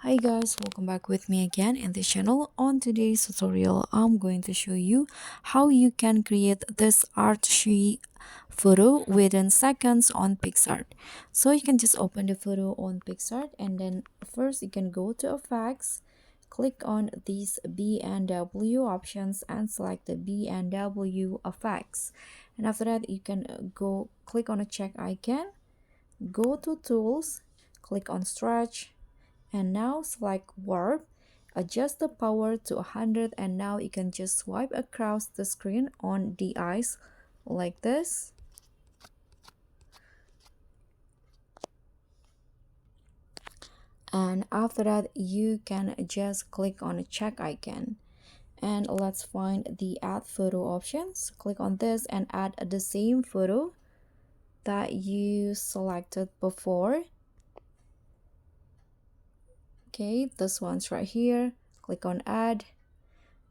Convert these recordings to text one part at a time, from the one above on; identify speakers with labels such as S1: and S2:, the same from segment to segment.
S1: Hi guys, welcome back with me again in this channel. On today's tutorial, I'm going to show you how you can create this Artsy photo within seconds on Picsart. So you can just open the photo on Picsart, and then first you can go to effects, click on these B and W options and select the B and W effects. And after that, you can go click on a check icon, go to tools, click on stretch, and now select warp, adjust the power to 100, and now you can just swipe across the screen on the eyes like this. And after that, you can just click on a check icon, and let's find the add photo options. Click on this and add the same photo that you selected before. Okay, this one's right here. Click on add.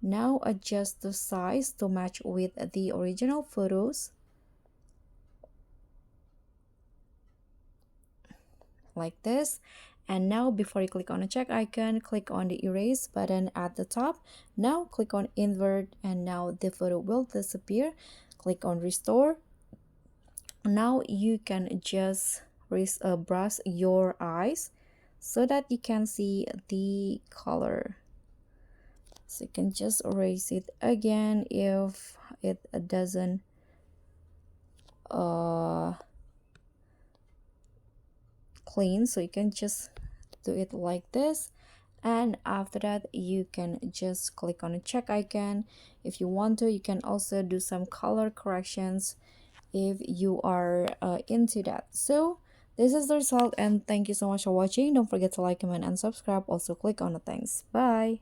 S1: Now adjust the size to match with the original photos like this. And now before you click on the check icon, click on the erase button at the top. Now click on invert, and now the photo will disappear. Click on restore. Now you can just brush your eyes so that you can see the color. So you can just erase it again if it doesn't clean. So you can just do it like this, and after that you can just click on a check icon. If you want to, you can also do some color corrections if you are into that. So this is the result, and thank you so much for watching. Don't forget to like, comment, and subscribe. Also click on the thanks. Bye.